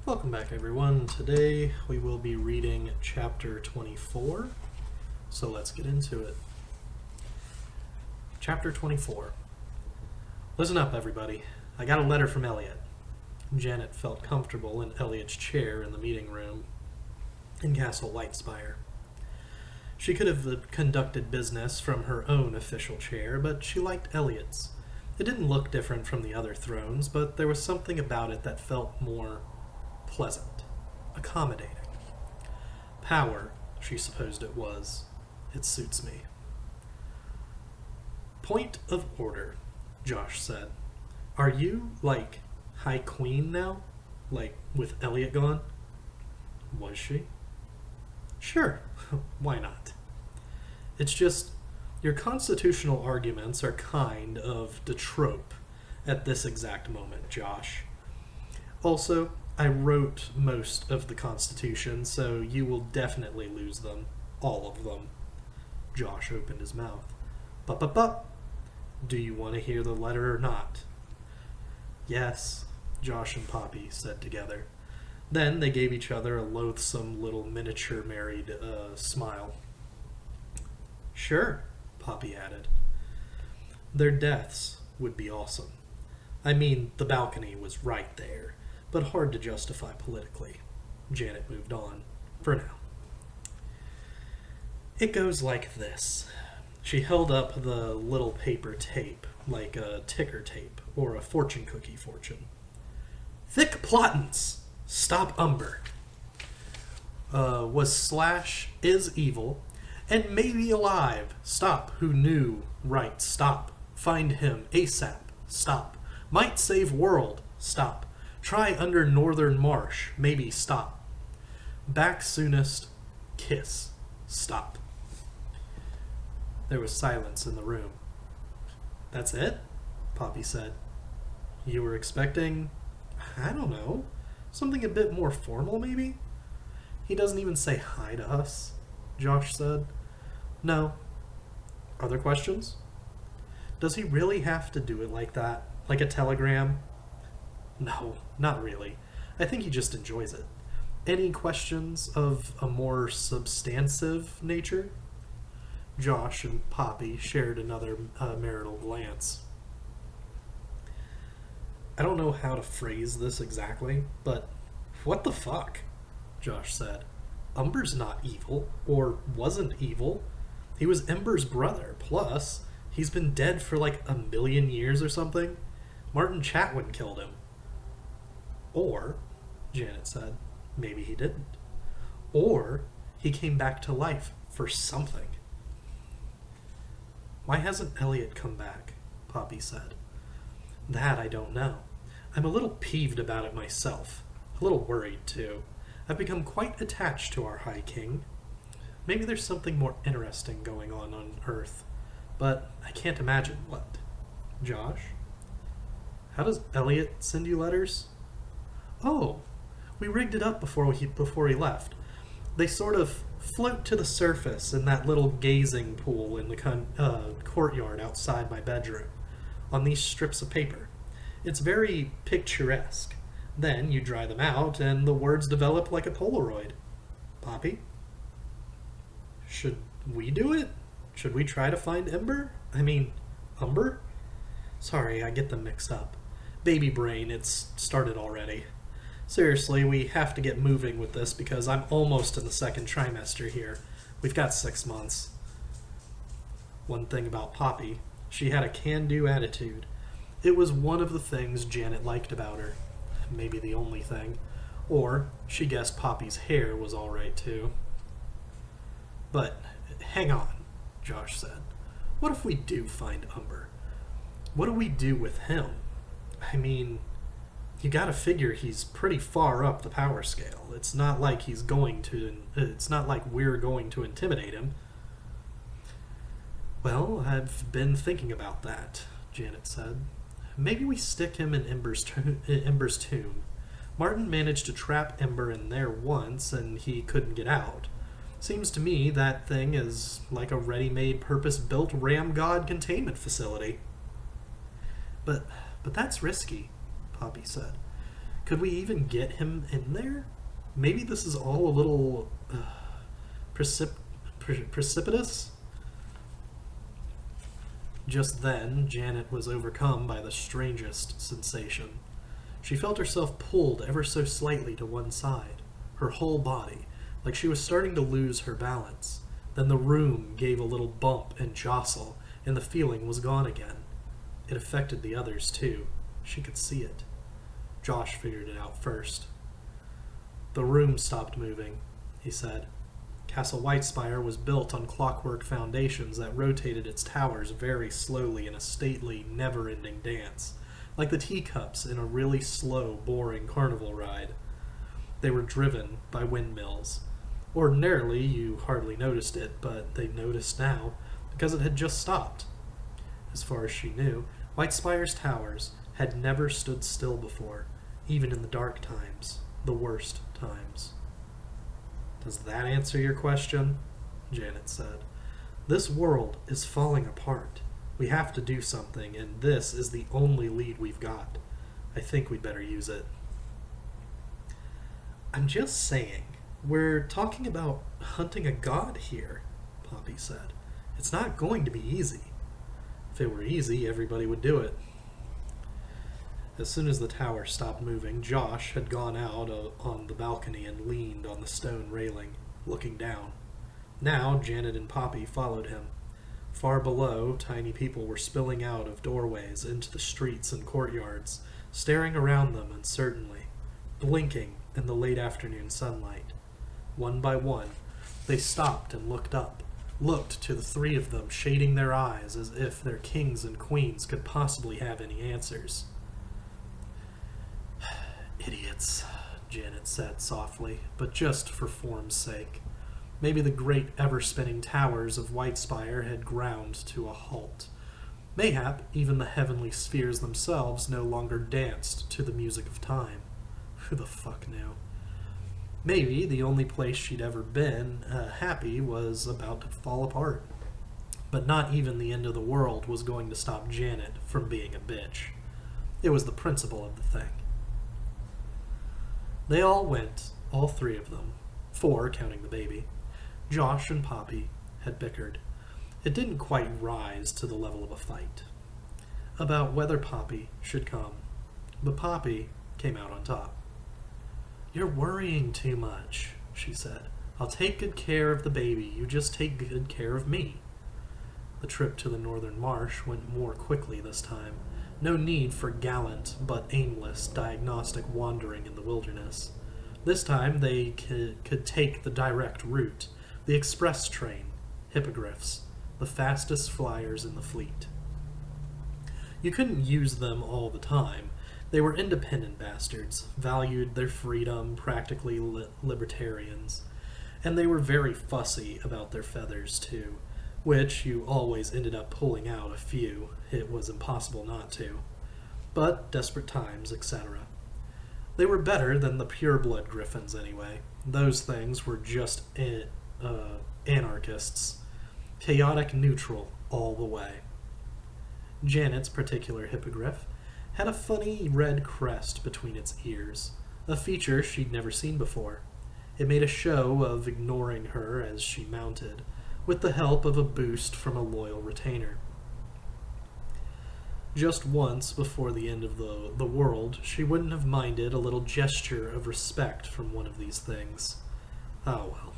Welcome back, everyone. Today we will be reading chapter 24, so let's get into it. Chapter 24. Listen up, everybody. I got a letter from Elliot. Janet felt comfortable in Elliot's chair in the meeting room in Castle Whitespire. She could have conducted business from her own official chair, but she liked Elliot's. It didn't look different from the other thrones, but there was something about it that felt more pleasant, accommodating. Power, she supposed it was. It suits me. Point of order, Josh said. Are you, High Queen now? With Elliot gone? Was she? Sure, why not? It's just, your constitutional arguments are kind of de trop at this exact moment, Josh. Also, I wrote most of the Constitution, so you will definitely lose them. All of them. Josh opened his mouth. But. Do you want to hear the letter or not? Yes, Josh and Poppy said together. Then they gave each other a loathsome little miniature married smile. Sure, Poppy added. Their deaths would be awesome. I mean, the balcony was right there, but hard to justify politically. Janet moved on, for now. It goes like this. She held up the little paper tape, like a ticker tape or a fortune cookie fortune. Thick plottins! Stop Umber. Was Slash is evil, and maybe alive. Stop who knew right. Stop. Find him ASAP. Stop. Might save world. Stop. Try under northern marsh. Maybe stop. Back soonest. Kiss. Stop. There was silence in the room. That's it? Poppy said. You were expecting, I don't know, something a bit more formal maybe? He doesn't even say hi to us, Josh said. No. Other questions? Does he really have to do it like that? Like a telegram? No, not really. I think he just enjoys it. Any questions of a more substantive nature? Josh and Poppy shared another marital glance. I don't know how to phrase this exactly, but what the fuck? Josh said. Umber's not evil, or wasn't evil. He was Ember's brother, plus he's been dead for like 1,000,000 years or something. Martin Chatwin killed him. Or, Janet said, maybe he didn't. Or he came back to life for something. Why hasn't Elliot come back? Poppy said. That I don't know. I'm a little peeved about it myself. A little worried, too. I've become quite attached to our High King. Maybe there's something more interesting going on Earth. But I can't imagine what. Josh? How does Elliot send you letters? Oh, we rigged it up before he left. They sort of float to the surface in that little gazing pool in the courtyard outside my bedroom, on these strips of paper. It's very picturesque. Then you dry them out, and the words develop like a Polaroid. Poppy? Should we do it? Should we try to find Umber? Sorry, I get them mixed up. Baby brain, it's started already. Seriously, we have to get moving with this because I'm almost in the second trimester here. We've got 6 months. One thing about Poppy, she had a can-do attitude. It was one of the things Janet liked about her. Maybe the only thing. Or she guessed Poppy's hair was alright too. But hang on, Josh said. What if we do find Umber? What do we do with him? You gotta figure he's pretty far up the power scale. It's not like we're going to intimidate him. Well, I've been thinking about that, Janet said. Maybe we stick him in Ember's tomb. Martin managed to trap Ember in there once, and he couldn't get out. Seems to me that thing is like a ready-made, purpose-built ram god containment facility. But that's risky, Poppy said. Could we even get him in there? Maybe this is all a little precipitous? Just then, Janet was overcome by the strangest sensation. She felt herself pulled ever so slightly to one side, her whole body, like she was starting to lose her balance. Then the room gave a little bump and jostle, and the feeling was gone again. It affected the others, too. She could see it. Josh figured it out first. The room stopped moving, he said. Castle Whitespire was built on clockwork foundations that rotated its towers very slowly in a stately, never-ending dance, like the teacups in a really slow, boring carnival ride. They were driven by windmills. Ordinarily, you hardly noticed it, but they noticed now, because it had just stopped. As far as she knew, Whitespire's towers had never stood still before, even in the dark times, the worst times. Does that answer your question? Janet said. This world is falling apart. We have to do something, and this is the only lead we've got. I think we'd better use it. I'm just saying, we're talking about hunting a god here, Poppy said. It's not going to be easy. If it were easy, everybody would do it. As soon as the tower stopped moving, Josh had gone out on the balcony and leaned on the stone railing, looking down. Now Janet and Poppy followed him. Far below, tiny people were spilling out of doorways into the streets and courtyards, staring around them uncertainly, blinking in the late afternoon sunlight. One by one, they stopped and looked up, looked to the three of them, shading their eyes as if their kings and queens could possibly have any answers. Idiots, Janet said softly, but just for form's sake. Maybe the great ever-spinning towers of Whitespire had ground to a halt. Mayhap even the heavenly spheres themselves no longer danced to the music of time. Who the fuck knew? Maybe the only place she'd ever been happy was about to fall apart. But not even the end of the world was going to stop Janet from being a bitch. It was the principle of the thing. They all went, all three of them, 4 counting the baby. Josh and Poppy had bickered. It didn't quite rise to the level of a fight. About whether Poppy should come. But Poppy came out on top. You're worrying too much, she said. I'll take good care of the baby. You just take good care of me. The trip to the northern marsh went more quickly this time. No need for gallant but aimless diagnostic wandering in the wilderness. This time they could take the direct route, the express train, hippogriffs, the fastest flyers in the fleet. You couldn't use them all the time. They were independent bastards, valued their freedom, practically libertarians, and they were very fussy about their feathers too, which you always ended up pulling out a few. It was impossible not to. But desperate times, etc. They were better than the pure-blood griffins anyway. Those things were just anarchists. Chaotic neutral all the way. Janet's particular hippogriff had a funny red crest between its ears, a feature she'd never seen before. It made a show of ignoring her as she mounted, with the help of a boost from a loyal retainer. Just once before the end of the world, she wouldn't have minded a little gesture of respect from one of these things. Oh well.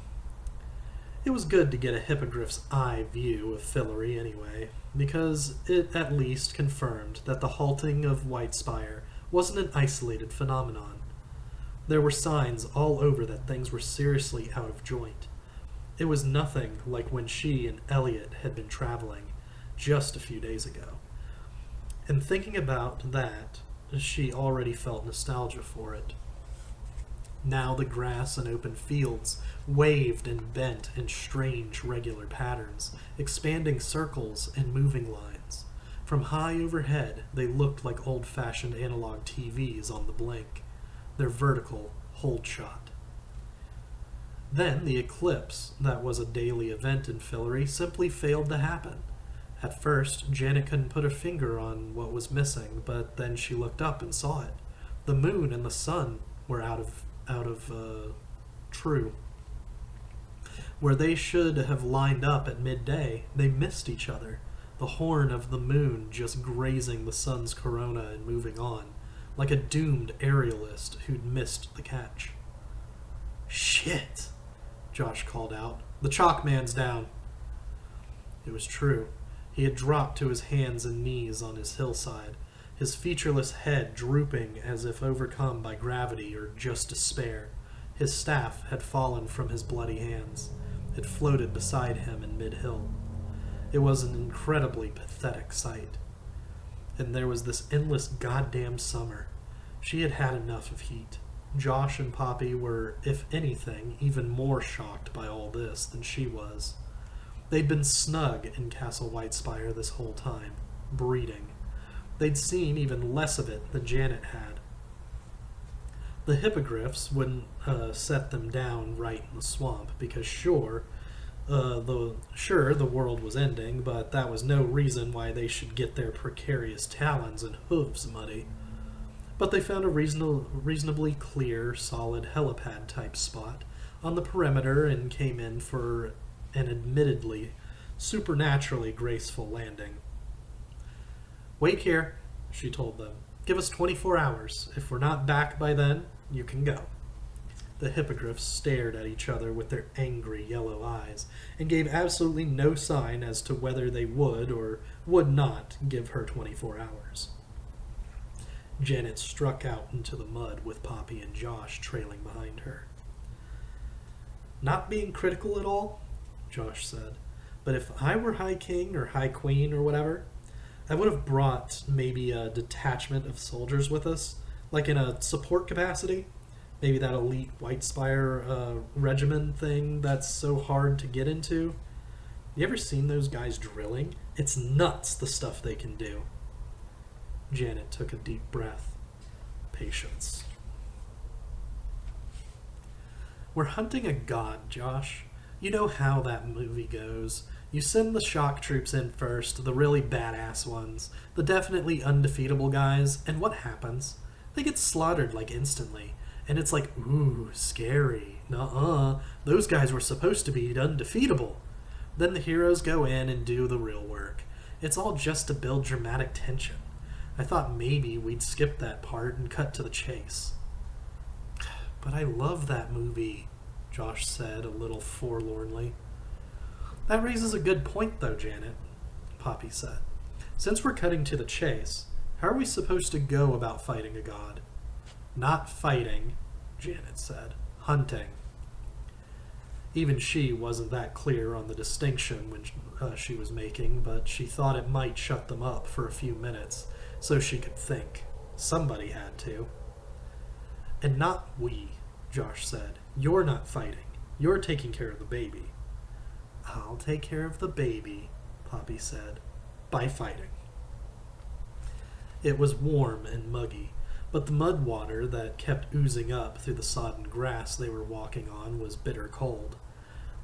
It was good to get a hippogriff's eye view of Fillory anyway, because it at least confirmed that the halting of Whitespire wasn't an isolated phenomenon. There were signs all over that things were seriously out of joint. It was nothing like when she and Elliot had been traveling just a few days ago. And thinking about that, she already felt nostalgia for it. Now the grass and open fields waved and bent in strange, regular patterns, expanding circles and moving lines. From high overhead, they looked like old-fashioned analog TVs on the blink, their vertical hold shot. Then the eclipse that was a daily event in Fillory simply failed to happen. At first, Janet couldn't put her finger on what was missing, but then she looked up and saw it. The moon and the sun were out of true. Where they should have lined up at midday, they missed each other, the horn of the moon just grazing the sun's corona and moving on, like a doomed aerialist who'd missed the catch. "Shit!" Josh called out. "The chalk man's down." It was true. He had dropped to his hands and knees on his hillside, his featureless head drooping as if overcome by gravity or just despair. His staff had fallen from his bloody hands. It floated beside him in mid-hill. It was an incredibly pathetic sight. And there was this endless goddamn summer. She had had enough of heat. Josh and Poppy were, if anything, even more shocked by all this than she was. They'd been snug in Castle Whitespire this whole time, breeding. They'd seen even less of it than Janet had. The hippogriffs wouldn't set them down right in the swamp, because sure, the world was ending, but that was no reason why they should get their precarious talons and hooves muddy. But they found a reasonably clear, solid helipad-type spot on the perimeter and came in for an admittedly supernaturally graceful landing. "Wait here," she told them. "Give us 24 hours. If we're not back by then, you can go." The hippogriffs stared at each other with their angry yellow eyes and gave absolutely no sign as to whether they would or would not give her 24 hours. Janet struck out into the mud with Poppy and Josh trailing behind her. "Not being critical at all," Josh said, "but if I were High King or High Queen or whatever, I would have brought maybe a detachment of soldiers with us, like in a support capacity. Maybe that elite Whitespire regiment thing that's so hard to get into. You ever seen those guys drilling? It's nuts, the stuff they can do." Janet took a deep breath. Patience. "We're hunting a god, Josh. You know how that movie goes. You send the shock troops in first, the really badass ones, the definitely undefeatable guys, and what happens? They get slaughtered like instantly. And it's like, ooh, scary. Nuh-uh. Those guys were supposed to be undefeatable. Then the heroes go in and do the real work. It's all just to build dramatic tension. I thought maybe we'd skip that part and cut to the chase." "But I love that movie," Josh said a little forlornly. "That raises a good point, though, Janet," Poppy said. "Since we're cutting to the chase, how are we supposed to go about fighting a god?" "Not fighting," Janet said. "Hunting." Even she wasn't that clear on the distinction when she was making, but she thought it might shut them up for a few minutes so she could think. Somebody had to. "And not we," Josh said. "You're not fighting. You're taking care of the baby." "I'll take care of the baby," Poppy said, "by fighting." It was warm and muggy, but the mud water that kept oozing up through the sodden grass they were walking on was bitter cold.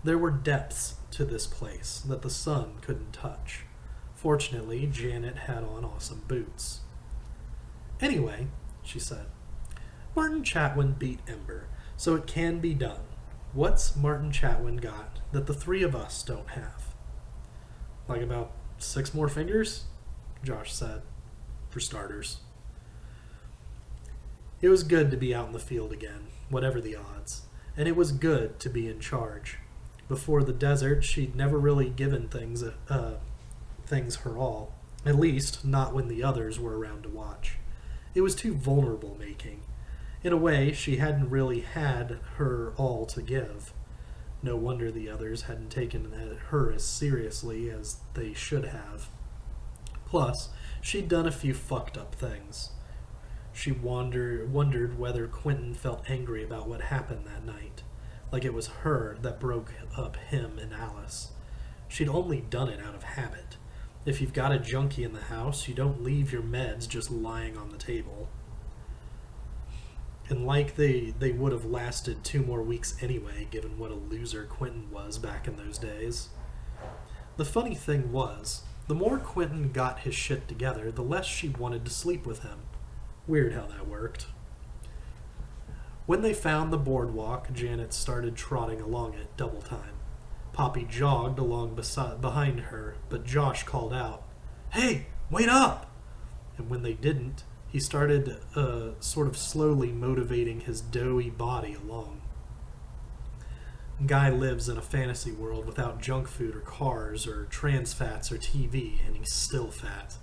There were depths to this place that the sun couldn't touch. Fortunately, Janet had on awesome boots. "Anyway," she said, "Martin Chatwin beat Ember, so it can be done. What's Martin Chatwin got that the three of us don't have?" "Like about 6 more fingers?" Josh said, "for starters." It was good to be out in the field again, whatever the odds, and it was good to be in charge. Before the desert, she'd never really given things her all, at least not when the others were around to watch. It was too vulnerable making. In a way, she hadn't really had her all to give. No wonder the others hadn't taken her as seriously as they should have. Plus, she'd done a few fucked up things. She wondered whether Quentin felt angry about what happened that night, like it was her that broke up him and Alice. She'd only done it out of habit. If you've got a junkie in the house, you don't leave your meds just lying on the table. And like they would have lasted 2 more weeks anyway, given what a loser Quentin was back in those days. The funny thing was, the more Quentin got his shit together, the less she wanted to sleep with him. Weird how that worked. When they found the boardwalk, Janet started trotting along it double time. Poppy jogged along behind her, but Josh called out, "Hey, wait up!" And when they didn't, he started sort of slowly motivating his doughy body along. Guy lives in a fantasy world without junk food or cars or trans fats or TV, and he's still fat.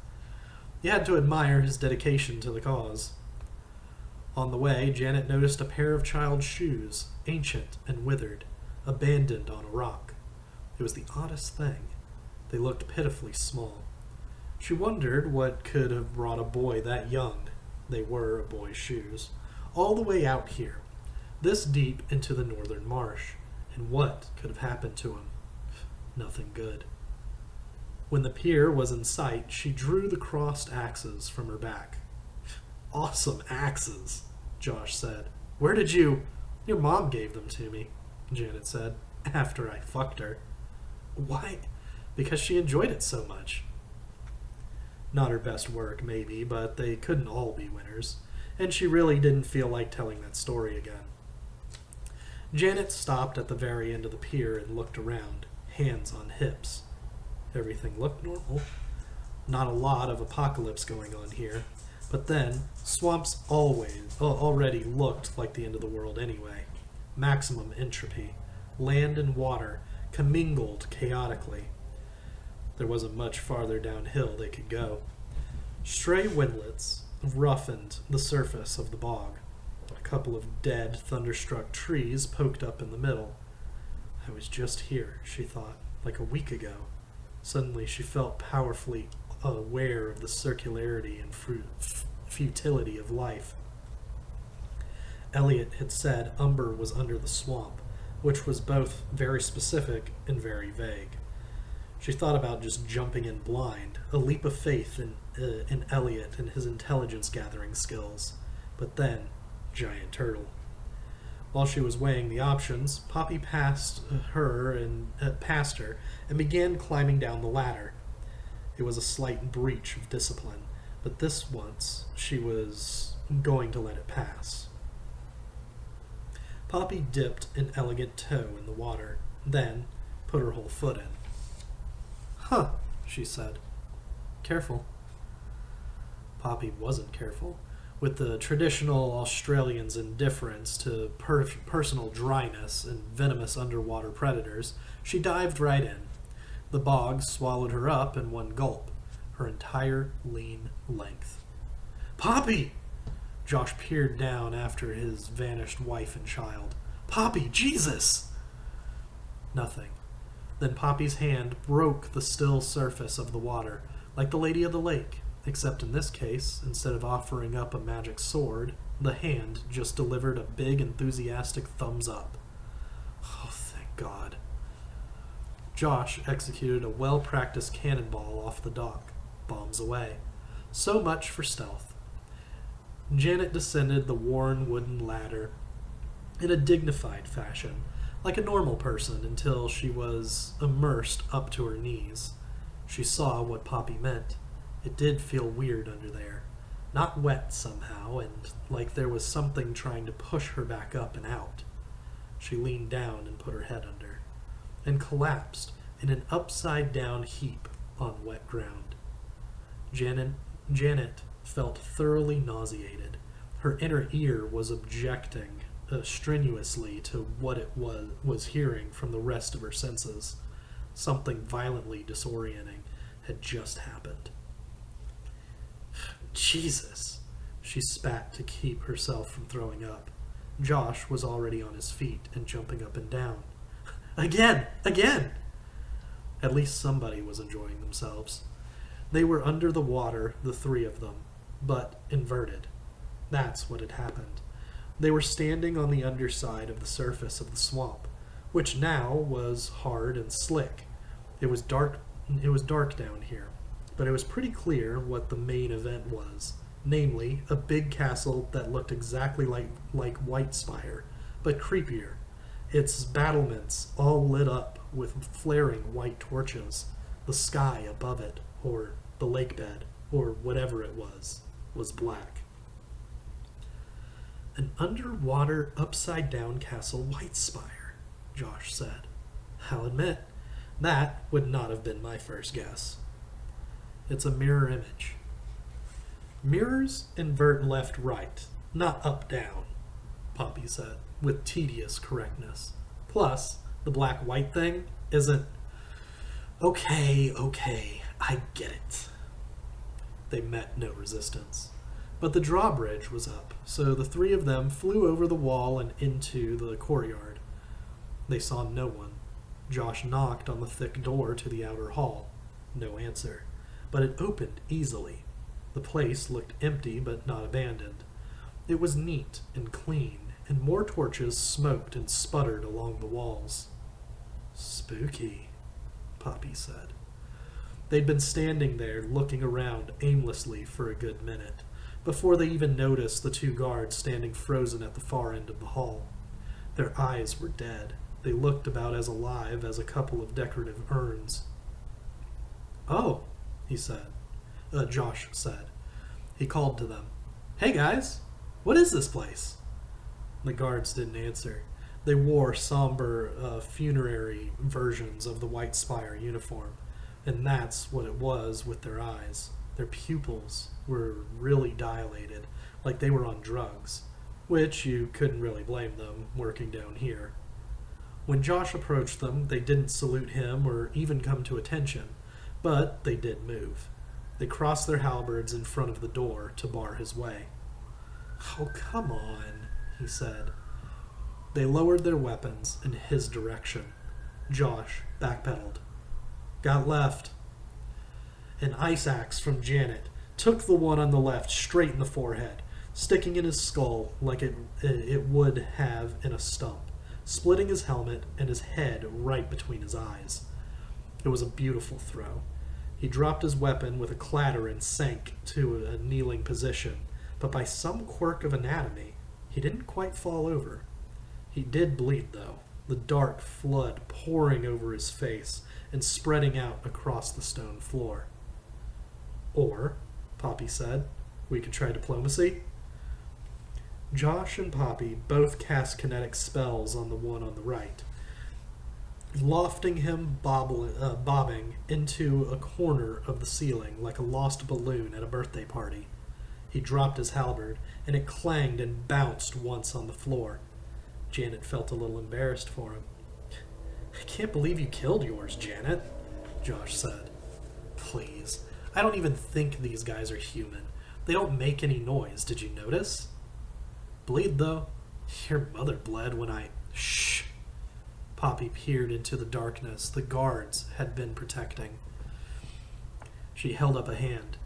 You had to admire his dedication to the cause. On the way, Janet noticed a pair of child's shoes, ancient and withered, abandoned on a rock. It was the oddest thing. They looked pitifully small. She wondered what could have brought a boy that young, they were a boy's shoes, all the way out here, this deep into the northern marsh, and what could have happened to him? Nothing good. When the pier was in sight, she drew the crossed axes from her back. "Awesome axes," Josh said. "Where did you—" "Your mom gave them to me," Janet said, "after I fucked her." "Why?" "Because she enjoyed it so much." Not her best work, maybe, but they couldn't all be winners, and she really didn't feel like telling that story again. Janet stopped at the very end of the pier and looked around, hands on hips. Everything looked normal. Not a lot of apocalypse going on here. But then, swamps already looked like the end of the world anyway. Maximum entropy. Land and water commingled chaotically. There wasn't much farther downhill they could go. Stray windlets roughened the surface of the bog. A couple of dead, thunderstruck trees poked up in the middle. I was just here, she thought, like a week ago. Suddenly she felt powerfully aware of the circularity and futility of life. Elliot had said Umber was under the swamp, which was both very specific and very vague. She thought about just jumping in blind, a leap of faith in Elliot and his intelligence-gathering skills. But then, giant turtle. While she was weighing the options, Poppy passed her and began climbing down the ladder. It was a slight breach of discipline, but this once she was going to let it pass. Poppy dipped an elegant toe in the water, then put her whole foot in. "Huh," she said. "Careful." Poppy wasn't careful. With the traditional Australian's indifference to personal dryness and venomous underwater predators, she dived right in. The bog swallowed her up in one gulp, her entire lean length. "Poppy!" Josh peered down after his vanished wife and child. "Poppy, Jesus!" Nothing. Then Poppy's hand broke the still surface of the water, like the Lady of the Lake. Except in this case, instead of offering up a magic sword, the hand just delivered a big, enthusiastic thumbs up. Oh, thank God. Josh executed a well-practiced cannonball off the dock, bombs away. So much for stealth. Janet descended the worn wooden ladder in a dignified fashion, like a normal person, until she was immersed up to her knees. She saw what Poppy meant. It did feel weird under there. Not wet somehow, and like there was something trying to push her back up and out. She leaned down and put her head under, and collapsed in an upside-down heap on wet ground. Janet felt thoroughly nauseated. Her inner ear was objecting strenuously to what it was hearing from the rest of her senses. Something violently disorienting had just happened. Jesus! She spat to keep herself from throwing up. Josh was already on his feet and jumping up and down. Again! Again! At least somebody was enjoying themselves. They were under the water, the three of them, but inverted. That's what had happened. They were standing on the underside of the surface of the swamp, which now was hard and slick. It was dark down here, but it was pretty clear what the main event was, namely, a big castle that looked exactly like White Spire, but creepier. Its battlements all lit up with flaring white torches. The sky above it, or the lake bed, or whatever it was black. An underwater, upside-down Castle Whitespire, Josh said. I'll admit, that would not have been my first guess. It's a mirror image. Mirrors invert left-right, not up-down, Poppy said, with tedious correctness. Plus, the black-white thing isn't... Okay, I get it. They met no resistance. But the drawbridge was up, so the three of them flew over the wall and into the courtyard. They saw no one. Josh knocked on the thick door to the outer hall. No answer. But it opened easily. The place looked empty but not abandoned. It was neat and clean, and more torches smoked and sputtered along the walls. Spooky, Poppy said. They'd been standing there looking around aimlessly for a good minute, before they even noticed the two guards standing frozen at the far end of the hall. Their eyes were dead. They looked about as alive as a couple of decorative urns. Oh, Josh said. He called to them. Hey guys, what is this place? The guards didn't answer. They wore somber, funerary versions of the White Spire uniform, and that's what it was with their eyes. Their pupils were really dilated, like they were on drugs, which you couldn't really blame them working down here. When Josh approached them, they didn't salute him or even come to attention, but they did move. They crossed their halberds in front of the door to bar his way. Oh, come on, he said. They lowered their weapons in his direction. Josh backpedaled. Got left. An ice axe from Janet took the one on the left straight in the forehead, sticking in his skull like it would have in a stump, splitting his helmet and his head right between his eyes. It was a beautiful throw. He dropped his weapon with a clatter and sank to a kneeling position, but by some quirk of anatomy, he didn't quite fall over. He did bleed, though, the dark flood pouring over his face and spreading out across the stone floor. Or, Poppy said, we could try diplomacy. Josh and Poppy both cast kinetic spells on the one on the right, lofting him bobbing into a corner of the ceiling like a lost balloon at a birthday party. He dropped his halberd, and it clanged and bounced once on the floor. Janet felt a little embarrassed for him. I can't believe you killed yours, Janet, Josh said. Please, I don't even think these guys are human. They don't make any noise, did you notice? Bleed, though. Your mother bled when I... Shh! Poppy peered into the darkness the guards had been protecting. She held up a hand.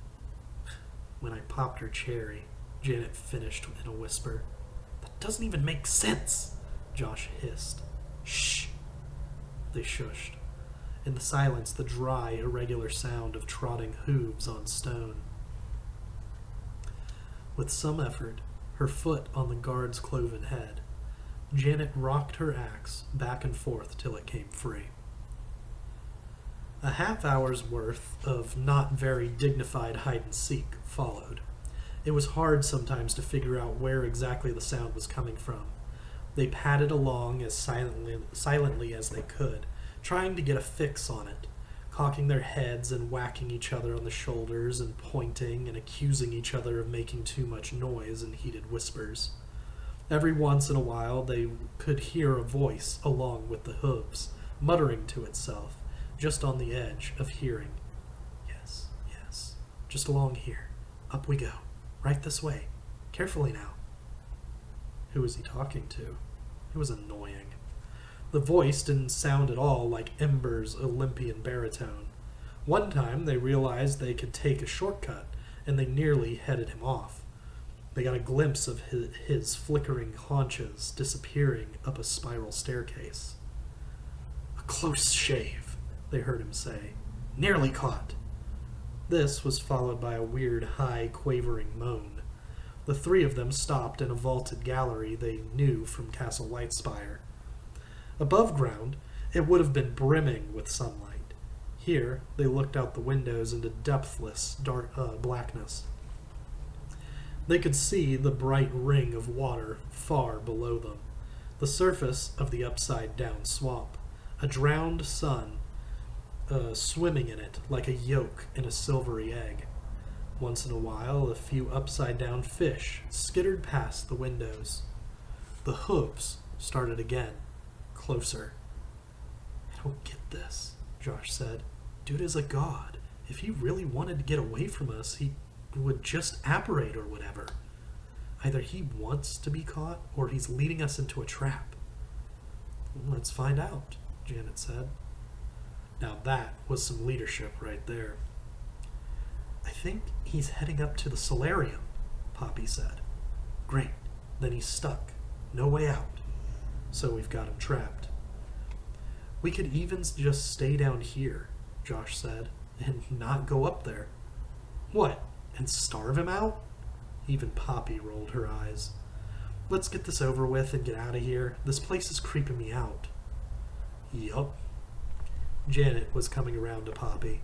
When I popped her cherry, Janet finished in a whisper. That doesn't even make sense, Josh hissed. Shh! They shushed. In the silence, the dry, irregular sound of trotting hooves on stone. With some effort, her foot on the guard's cloven head, Janet rocked her axe back and forth till it came free. A half-hour's worth of not very dignified hide-and-seek followed. It was hard sometimes to figure out where exactly the sound was coming from. They padded along as silently as they could, trying to get a fix on it, cocking their heads and whacking each other on the shoulders and pointing and accusing each other of making too much noise in heated whispers. Every once in a while they could hear a voice along with the hooves, muttering to itself, just on the edge of hearing. Yes, yes, just along here. Up we go. Right this way. Carefully now. Who was he talking to? It was annoying. The voice didn't sound at all like Ember's Olympian baritone. One time they realized they could take a shortcut, and they nearly headed him off. They got a glimpse of his flickering haunches disappearing up a spiral staircase. A close shave, they heard him say. Nearly caught. This was followed by a weird, high, quavering moan. The three of them stopped in a vaulted gallery they knew from Castle Whitespire. Above ground, it would have been brimming with sunlight. Here, they looked out the windows into depthless dark blackness. They could see the bright ring of water far below them, the surface of the upside-down swamp, a drowned sun swimming in it like a yolk in a silvery egg. Once in a while, a few upside-down fish skittered past the windows. The hooves started again, closer. I don't get this, Josh said. Dude is a god. If he really wanted to get away from us, he would just apparate or whatever. Either he wants to be caught, or he's leading us into a trap. Let's find out, Janet said. Now that was some leadership right there. I think he's heading up to the solarium, Poppy said. Great. Then he's stuck. No way out. So we've got him trapped. We could even just stay down here, Josh said, and not go up there. What, and starve him out? Even Poppy rolled her eyes. Let's get this over with and get out of here. This place is creeping me out. Yup. Janet was coming around to Poppy.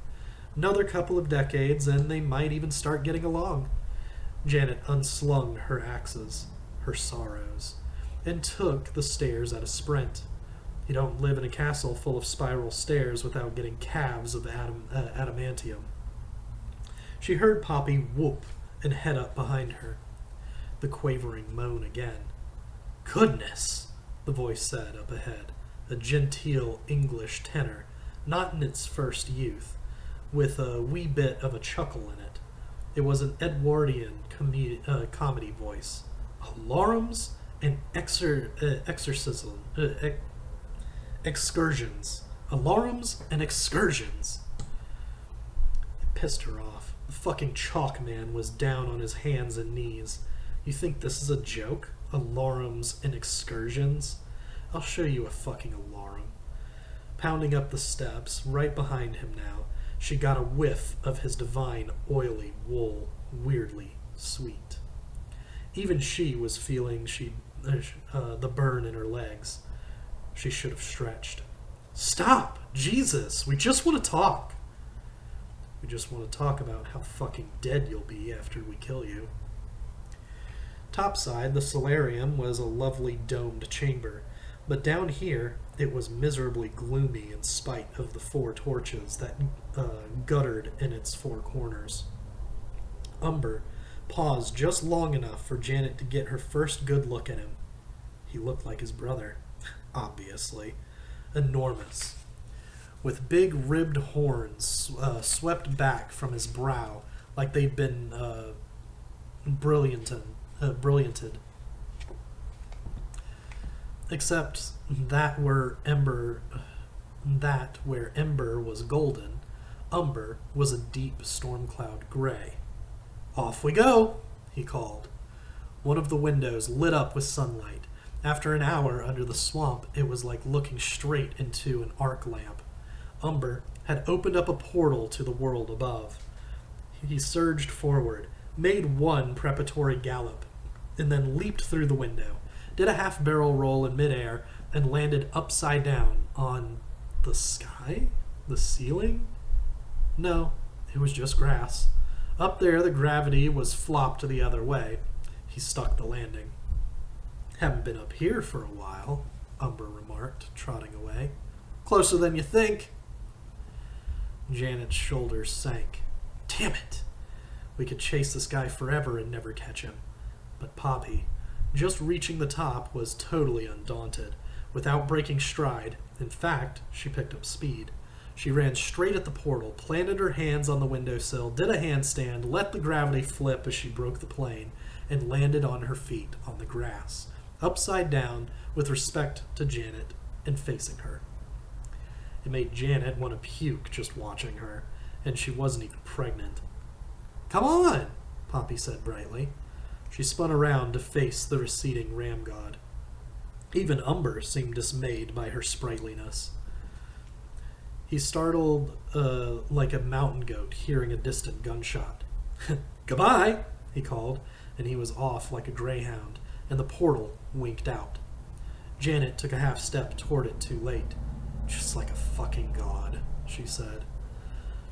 Another couple of decades, and they might even start getting along. Janet unslung her axes, her sorrows, and took the stairs at a sprint. You don't live in a castle full of spiral stairs without getting calves of adamantium. She heard Poppy whoop and head up behind her. The quavering moan again. Goodness, the voice said up ahead, a genteel English tenor, not in its first youth, with a wee bit of a chuckle in it. It was an Edwardian comedy voice. Alarums and excursions. Alarums and excursions. It pissed her off. The fucking chalk man was down on his hands and knees. You think this is a joke? Alarums and excursions? I'll show you a fucking alarum. Pounding up the steps, right behind him now, she got a whiff of his divine, oily wool, weirdly sweet. Even she was feeling the burn in her legs. She should have stretched. Stop! Jesus! We just want to talk! We just want to talk about how fucking dead you'll be after we kill you. Topside, the solarium was a lovely domed chamber, but down here it was miserably gloomy in spite of the 4 torches that guttered in its 4 corners. Umber paused just long enough for Janet to get her first good look at him. He looked like his brother, obviously. Enormous, with big ribbed horns swept back from his brow like they'd been brillianted. Except that where Ember was golden, Umber was a deep storm cloud gray. Off we go, he called. One of the windows lit up with sunlight. After an hour under the swamp, it was like looking straight into an arc lamp. Umber had opened up a portal to the world above. He surged forward, made one preparatory gallop, and then leaped through the window, did a half-barrel roll in midair, and landed upside down on the sky? The ceiling? No, it was just grass. Up there, the gravity was flopped the other way. He stuck the landing. Haven't been up here for a while, Umber remarked, trotting away. Closer than you think. Janet's shoulders sank. Damn it! We could chase this guy forever and never catch him. But Poppy, just reaching the top, was totally undaunted. Without breaking stride, in fact, she picked up speed. She ran straight at the portal, planted her hands on the windowsill, did a handstand, let the gravity flip as she broke the plane, and landed on her feet on the grass, upside down, with respect to Janet, and facing her. It made Janet want to puke just watching her, and she wasn't even pregnant. Come on, Poppy said brightly. She spun around to face the receding ram god. Even Umber seemed dismayed by her sprightliness. He startled like a mountain goat hearing a distant gunshot. Goodbye, he called, and he was off like a greyhound, and the portal winked out. Janet took a half step toward it too late. Just like a fucking god, she said.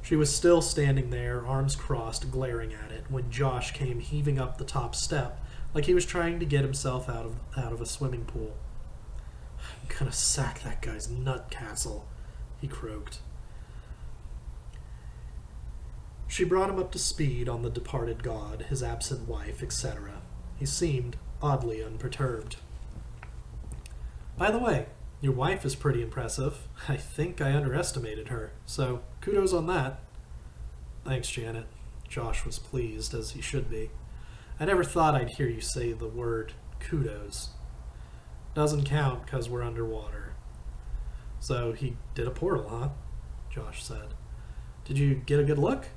She was still standing there, arms crossed, glaring at it, when Josh came heaving up the top step like he was trying to get himself out of a swimming pool. "I'm gonna sack that guy's nut castle," he croaked. She brought him up to speed on the departed god, his absent wife, etc. He seemed oddly unperturbed. "By the way, your wife is pretty impressive. I think I underestimated her, so kudos on that." "Thanks, Janet." Josh was pleased, as he should be. "I never thought I'd hear you say the word kudos." "Doesn't count because we're underwater." "So he did a portal, huh?" Josh said. "Did you get a good look?"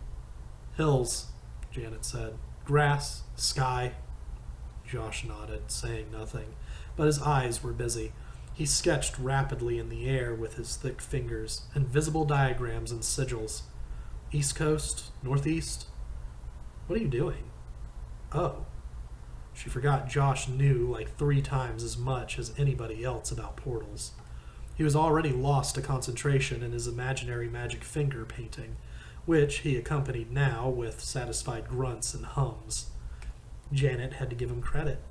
"Hills," Janet said. "Grass, sky." Josh nodded, saying nothing, but his eyes were busy. He sketched rapidly in the air with his thick fingers, invisible diagrams and sigils. "East coast, northeast." "What are you doing?" "Oh." She forgot Josh knew like 3 times as much as anybody else about portals. He was already lost to concentration in his imaginary magic finger painting, which he accompanied now with satisfied grunts and hums. Janet had to give him credit.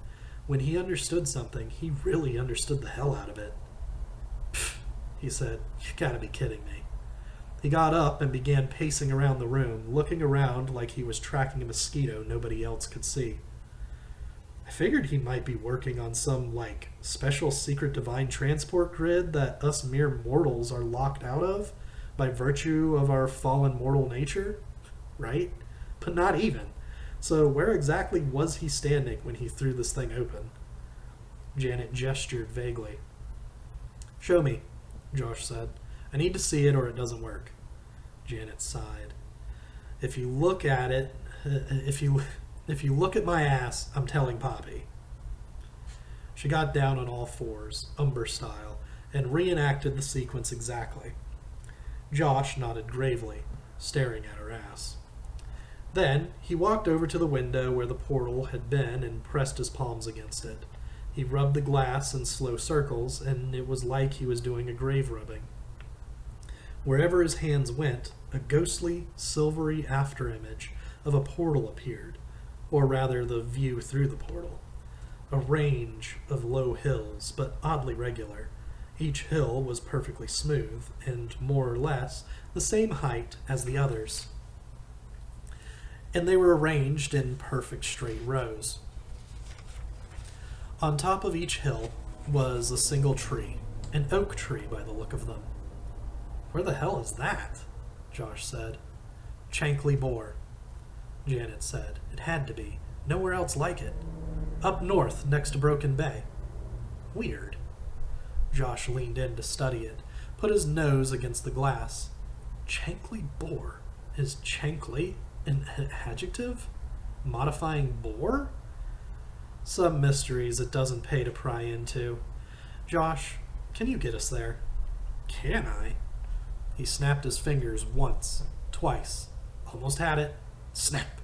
When he understood something, he really understood the hell out of it. "Pfft," he said. "You gotta be kidding me." He got up and began pacing around the room, looking around like he was tracking a mosquito nobody else could see. "I figured he might be working on some, special secret divine transport grid that us mere mortals are locked out of by virtue of our fallen mortal nature, right? But not even. So where exactly was he standing when he threw this thing open?" Janet gestured vaguely. "Show me," Josh said. "I need to see it or it doesn't work." Janet sighed. If you look at my ass, I'm telling Poppy." She got down on all fours, Umber style, and reenacted the sequence exactly. Josh nodded gravely, staring at her ass. Then he walked over to the window where the portal had been and pressed his palms against it. He rubbed the glass in slow circles, and it was like he was doing a grave rubbing. Wherever his hands went, a ghostly, silvery afterimage of a portal appeared, or rather the view through the portal. A range of low hills, but oddly regular. Each hill was perfectly smooth, and more or less the same height as the others. And they were arranged in perfect straight rows. On top of each hill was a single tree, an oak tree by the look of them. "Where the hell is that?" Josh said. "Chankly Bore," Janet said. "It had to be. Nowhere else like it. Up north, next to Broken Bay." "Weird." Josh leaned in to study it, put his nose against the glass. Chankly Bore? Is Chankly an adjective? Modifying bore? Some mysteries it doesn't pay to pry into. "Josh, can you get us there?" "Can I?" He snapped his fingers once, twice. Almost had it. Snap!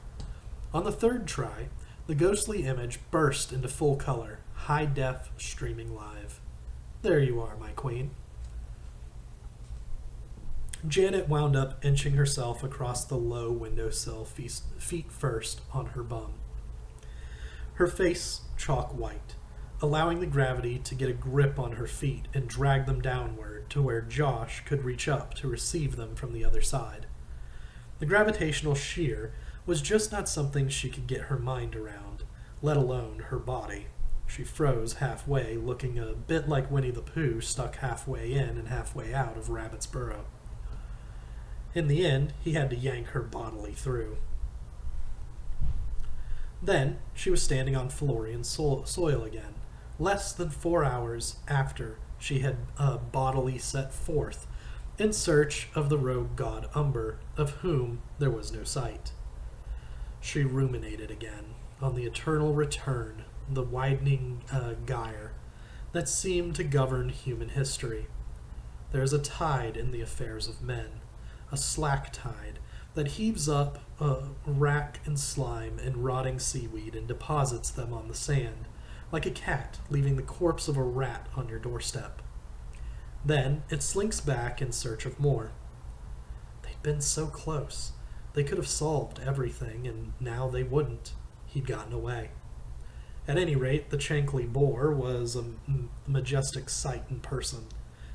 On the third try, the ghostly image burst into full color, high-def, streaming live. "There you are, my queen." Janet wound up inching herself across the low windowsill, feet first on her bum. Her face chalk white, allowing the gravity to get a grip on her feet and drag them downward to where Josh could reach up to receive them from the other side. The gravitational shear was just not something she could get her mind around, let alone her body. She froze halfway, looking a bit like Winnie the Pooh stuck halfway in and halfway out of Rabbit's burrow. In the end, he had to yank her bodily through. Then she was standing on Florian soil again, less than 4 hours after she had bodily set forth in search of the rogue god Umber, of whom there was no sight. She ruminated again on the eternal return, the widening gyre that seemed to govern human history. There is a tide in the affairs of men, a slack tide that heaves up wrack and slime and rotting seaweed and deposits them on the sand, like a cat leaving the corpse of a rat on your doorstep. Then it slinks back in search of more. They'd been so close. They could have solved everything, and now they wouldn't. He'd gotten away. At any rate, the Chankly Boar was a majestic sight in person.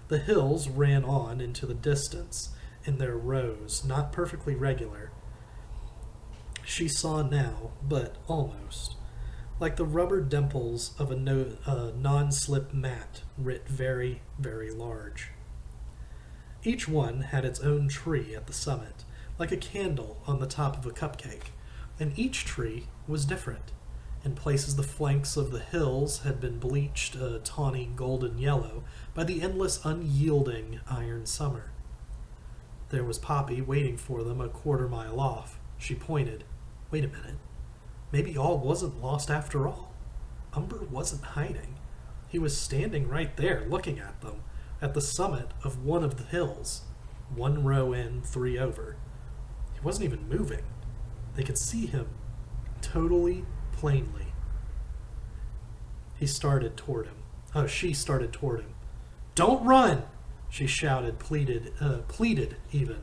The hills ran on into the distance in their rows, not perfectly regular. She saw now, but almost, like the rubber dimples of a non-slip mat writ very, very large. Each one had its own tree at the summit, like a candle on the top of a cupcake, and each tree was different. In places the flanks of the hills had been bleached a tawny golden yellow by the endless unyielding iron summer. There was Poppy waiting for them a quarter-mile off. She pointed. Wait a minute. Maybe all wasn't lost after all. Umber wasn't hiding. He was standing right there looking at them, at the summit of one of the hills, 1 row in, 3 over. He wasn't even moving. They could see him totally plainly. She started toward him. Don't run! She shouted, pleaded even,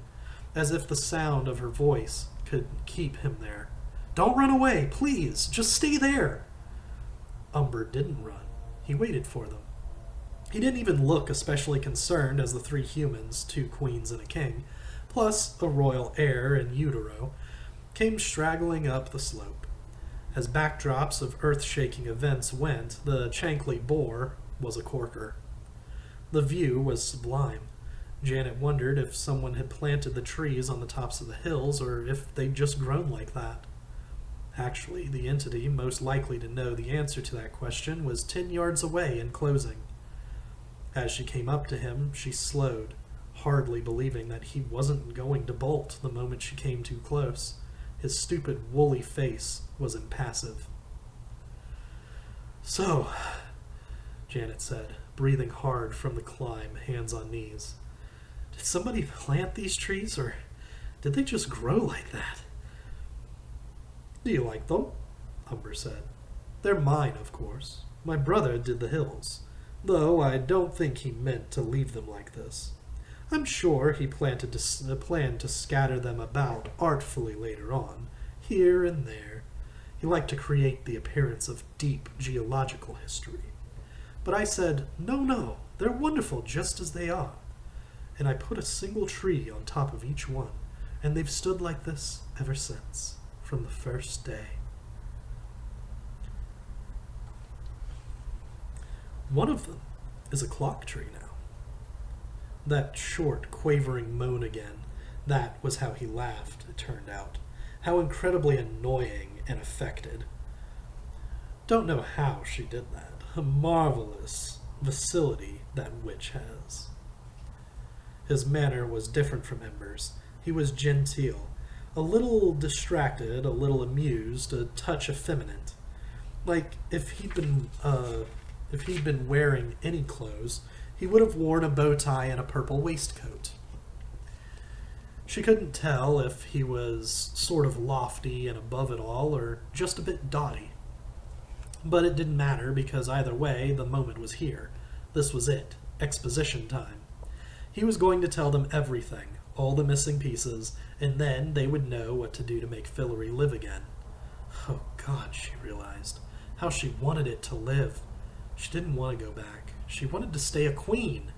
as if the sound of her voice could keep him there. Don't run away, please! Just stay there! Umber didn't run. He waited for them. He didn't even look especially concerned as the 3 humans, 2 queens and a king, plus a royal heir in utero, came straggling up the slope. As backdrops of earth-shaking events went, the Chankly Boar was a corker. The view was sublime. Janet wondered if someone had planted the trees on the tops of the hills, or if they'd just grown like that. Actually, the entity most likely to know the answer to that question was 10 yards away and closing. As she came up to him, she slowed, hardly believing that he wasn't going to bolt the moment she came too close. His stupid, woolly face was impassive. So, Janet said, breathing hard from the climb, hands on knees. Did somebody plant these trees, or did they just grow like that? Do you like them? Umber said. They're mine, of course. My brother did the hills, though I don't think he meant to leave them like this. I'm sure he planned to scatter them about artfully later on, here and there. He liked to create the appearance of deep geological history. But I said, no, they're wonderful just as they are. And I put a single tree on top of each one, and they've stood like this ever since, from the first day. One of them is a clock tree now. That short, quavering moan again, that was how he laughed, it turned out. How incredibly annoying and affected. Don't know how she did that. A marvelous facility that witch has. His manner was different from Ember's. He was genteel, a little distracted, a little amused, a touch effeminate. Like if he'd been wearing any clothes, he would have worn a bow tie and a purple waistcoat. She couldn't tell if he was sort of lofty and above it all, or just a bit dotty. But it didn't matter, because either way, the moment was here. This was it. Exposition time. He was going to tell them everything, all the missing pieces, and then they would know what to do to make Fillory live again. Oh God, she realized. How she wanted it to live. She didn't want to go back. She wanted to stay a queen.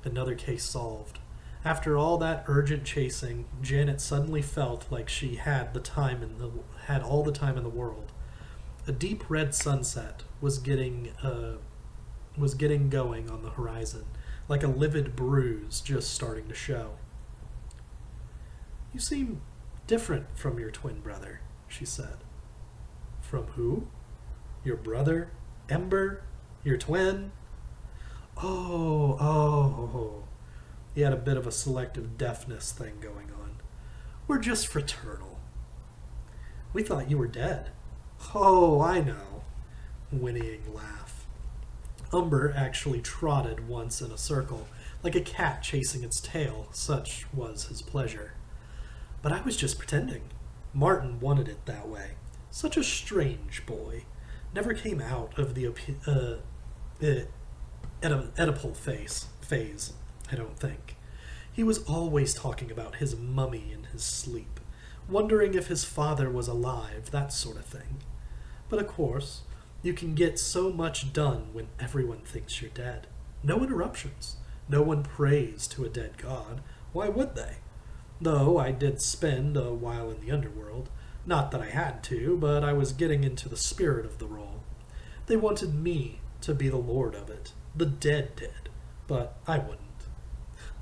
Another case solved. After all that urgent chasing, Janet suddenly felt like she had all the time in the world. A deep red sunset was getting going on the horizon, like a livid bruise just starting to show. You seem different from your twin brother, she said. From who? Your brother? Ember? Your twin? Oh. He had a bit of a selective deafness thing going on. We're just fraternal. We thought you were dead. Oh, I know. Whinnying laugh. Umber actually trotted once in a circle, like a cat chasing its tail. Such was his pleasure. But I was just pretending. Martin wanted it that way. Such a strange boy. Never came out of the Oedipal phase, I don't think. He was always talking about his mummy in his sleep, wondering if his father was alive, that sort of thing. But of course, you can get so much done when everyone thinks you're dead. No interruptions. No one prays to a dead god. Why would they? Though I did spend a while in the underworld. Not that I had to, but I was getting into the spirit of the role. They wanted me to be the lord of it. The dead did. But I wouldn't.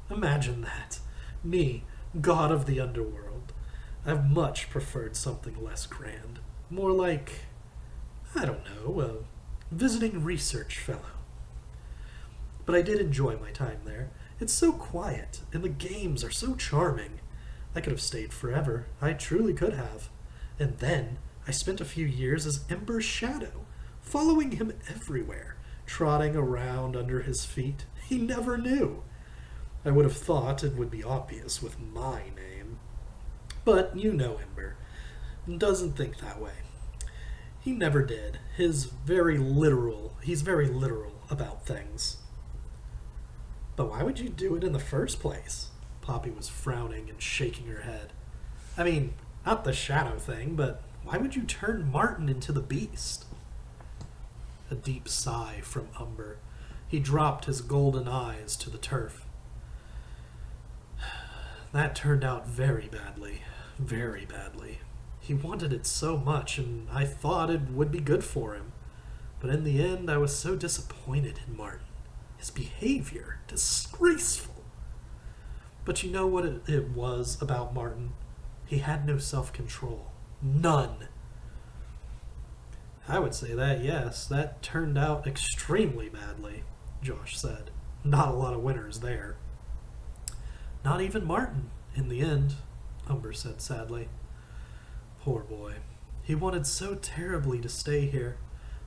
Imagine that. Me, god of the underworld. I've much preferred something less grand. More like, I don't know, a visiting research fellow. But I did enjoy my time there. It's so quiet, and the games are so charming. I could have stayed forever. I truly could have. And then I spent a few years as Ember's shadow, following him everywhere, trotting around under his feet. He never knew. I would have thought it would be obvious with my name. But you know Ember. Doesn't think that way. He never did. He's very literal about things. But why would you do it in the first place? Poppy was frowning and shaking her head. I mean, not the shadow thing, but why would you turn Martin into the beast? A deep sigh from Umber. He dropped his golden eyes to the turf. That turned out very badly. Very badly. He wanted it so much, and I thought it would be good for him. But in the end, I was so disappointed in Martin. His behavior, disgraceful. But you know what it was about Martin? He had no self-control. None. I would say that, yes. That turned out extremely badly, Josh said. Not a lot of winners there. Not even Martin, in the end, Umber said sadly. Poor boy. He wanted so terribly to stay here.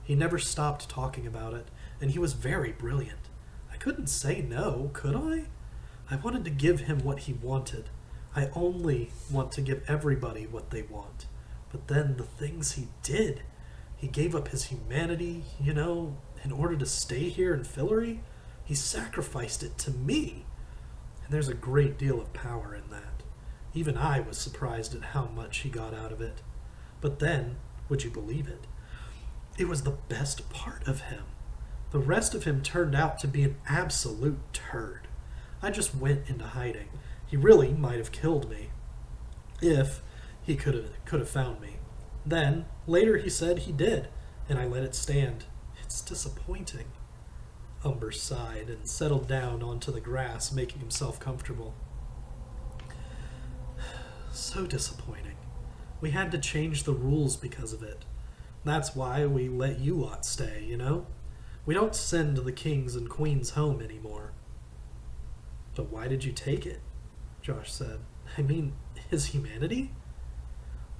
He never stopped talking about it, and he was very brilliant. I couldn't say no, could I? I wanted to give him what he wanted. I only want to give everybody what they want. But then the things he did. He gave up his humanity, in order to stay here in Fillory. He sacrificed it to me. And there's a great deal of power in that. Even I was surprised at how much he got out of it. But then, would you believe it? It was the best part of him. The rest of him turned out to be an absolute turd. I just went into hiding. He really might have killed me. If he could have found me. Then, later he said he did, and I let it stand. It's disappointing. Umber sighed and settled down onto the grass, making himself comfortable. So disappointing. We had to change the rules because of it. That's why we let you lot stay, We don't send the kings and queens home anymore. But why did you take it? Josh said. I mean, his humanity?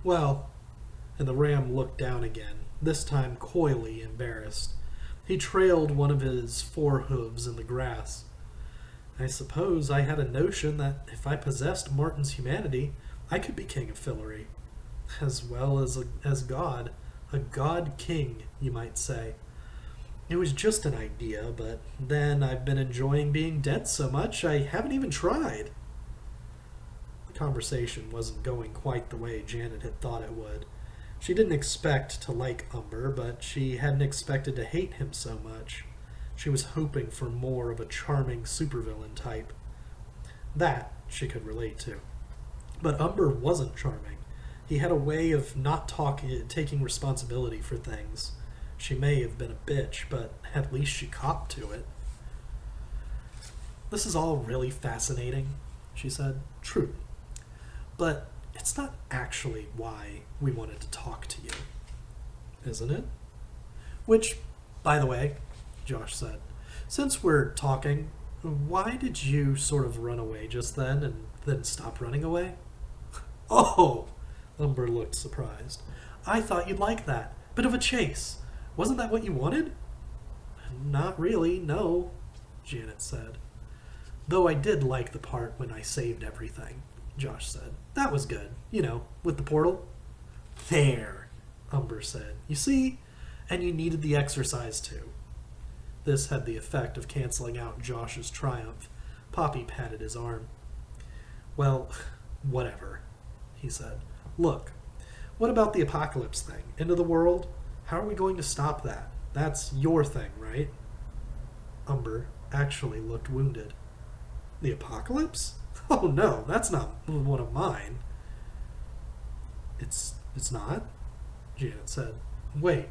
Well, and the ram looked down again, this time coyly embarrassed. He trailed one of his four hooves in the grass. I suppose I had a notion that if I possessed Martin's humanity, I could be king of Fillory. As well as God. A god-king, you might say. It was just an idea, but then I've been enjoying being dead so much I haven't even tried. The conversation wasn't going quite the way Janet had thought it would. She didn't expect to like Umber, but she hadn't expected to hate him so much. She was hoping for more of a charming supervillain type. That she could relate to. But Umber wasn't charming. He had a way of not taking responsibility for things. She may have been a bitch, but at least she copped to it. This is all really fascinating, she said. True. But it's not actually why we wanted to talk to you, isn't it? Which, by the way, Josh said, since we're talking, why did you sort of run away just then and then stop running away? Oh! Umber looked surprised. I thought you'd like that. Bit of a chase. Wasn't that what you wanted? Not really, no, Janet said. Though I did like the part when I saved everything, Josh said. That was good, with the portal. There, Umber said. You see? And you needed the exercise too. This had the effect of canceling out Josh's triumph. Poppy patted his arm. Well, whatever, he said. Look, what about the apocalypse thing? End of the world? How are we going to stop that? That's your thing, right? Umber actually looked wounded. The apocalypse? Oh no, that's not one of mine. It's not? Janet said. Wait.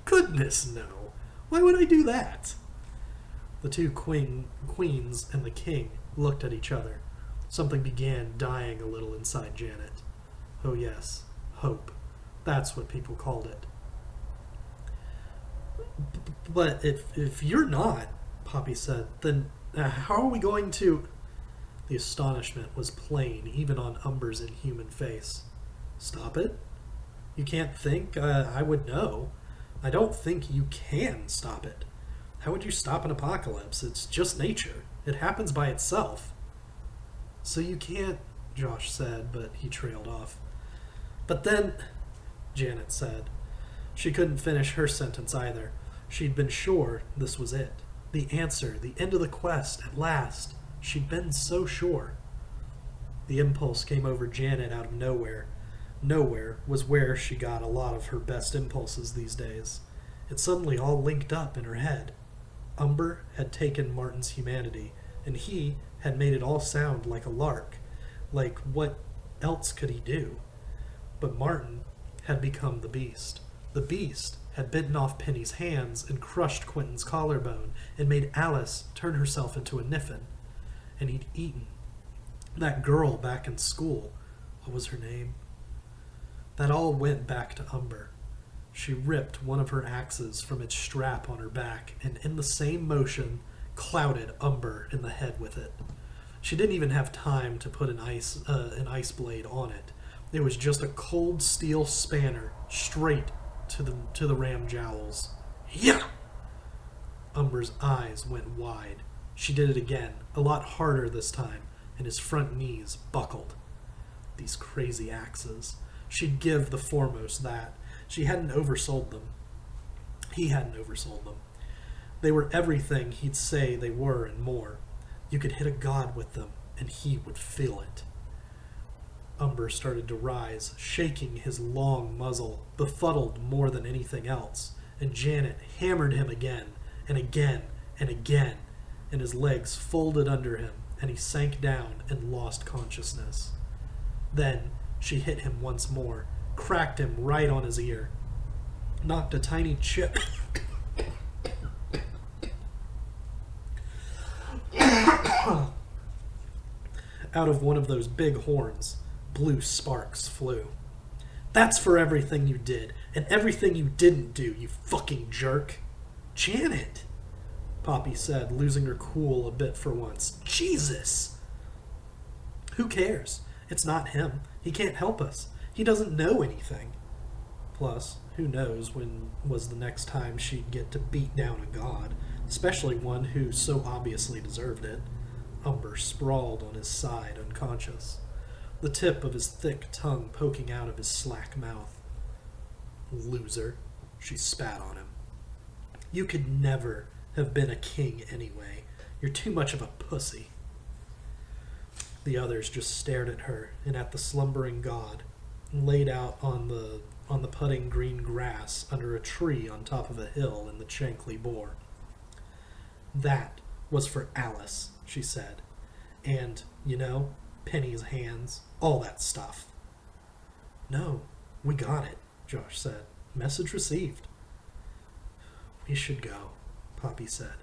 Goodness no. Why would I do that? The two queens and the king looked at each other. Something began dying a little inside Janet. Oh yes, hope. That's what people called it. But if you're not, Poppy said, then how are we going to... The astonishment was plain even on Umber's inhuman face. Stop it? You can't think? I would know. I don't think you can stop it. How would you stop an apocalypse? It's just nature. It happens by itself. So you can't, Josh said, but he trailed off. But then, Janet said. She couldn't finish her sentence either. She'd been sure this was it. The answer, the end of the quest, at last. She'd been so sure. The impulse came over Janet out of nowhere. Nowhere was where she got a lot of her best impulses these days. It suddenly all linked up in her head. Umber had taken Martin's humanity, and he had made it all sound like a lark. Like, what else could he do? But Martin had become the beast. The beast had bitten off Penny's hands and crushed Quentin's collarbone and made Alice turn herself into a Niffin. And he'd eaten that girl back in school. What was her name? That all went back to Umber. She ripped one of her axes from its strap on her back and in the same motion clouted Umber in the head with it. She didn't even have time to put an ice blade on it. It was just a cold steel spanner straight to the ram jowls. Yeah! Umber's eyes went wide. She did it again, a lot harder this time, and his front knees buckled. These crazy axes. She'd give the foremost that. She hadn't oversold them. He hadn't oversold them. They were everything he'd say they were and more. You could hit a god with them, and he would feel it. Umber started to rise, shaking his long muzzle, befuddled more than anything else, and Janet hammered him again, and again, and again, and his legs folded under him, and he sank down and lost consciousness. Then she hit him once more, cracked him right on his ear, knocked a tiny chip out of one of those big horns. Blue sparks flew. That's for everything you did, and everything you didn't do, you fucking jerk. Janet, Poppy said, losing her cool a bit for once. Jesus! Who cares? It's not him. He can't help us. He doesn't know anything. Plus, who knows when was the next time she'd get to beat down a god, especially one who so obviously deserved it. Umber sprawled on his side, unconscious, the tip of his thick tongue poking out of his slack mouth. Loser, she spat on him. You could never have been a king anyway. You're too much of a pussy. The others just stared at her and at the slumbering god, laid out on the putting green grass under a tree on top of a hill in the Chankly Bore. That was for Alice, she said. And, you know, Penny's hands, all that stuff. No, we got it, Josh said. Message received. We should go, Poppy said.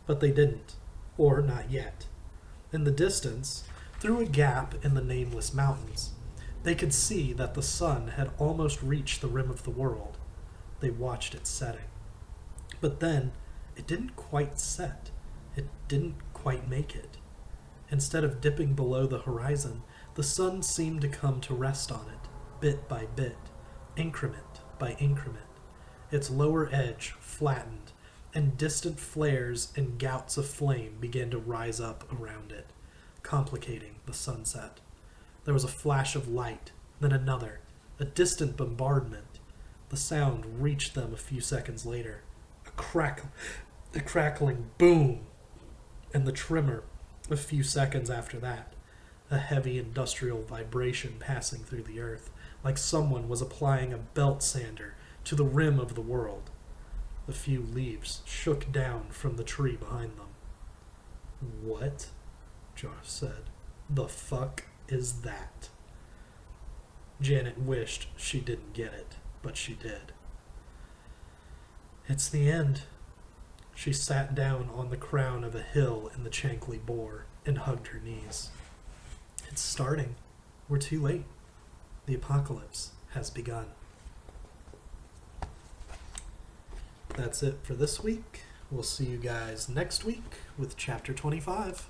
But they didn't, or not yet. In the distance, through a gap in the nameless mountains, they could see that the sun had almost reached the rim of the world. They watched it setting. But then, it didn't quite set. It didn't quite make it. Instead of dipping below the horizon, the sun seemed to come to rest on it, bit by bit, increment by increment. Its lower edge flattened, and distant flares and gouts of flame began to rise up around it, complicating the sunset. There was a flash of light, then another, a distant bombardment. The sound reached them a few seconds later. A crackling boom, and the tremor a few seconds after that. a heavy industrial vibration passing through the earth, like someone was applying a belt sander to the rim of the world. The few leaves shook down from the tree behind them. "What?" Josh said. "The fuck is that?" Janet wished she didn't get it, but she did. "It's the end." She sat down on the crown of a hill in the Chankly Bore and hugged her knees. "It's starting. We're too late. The apocalypse has begun." That's it for this week. We'll see you guys next week with Chapter 25.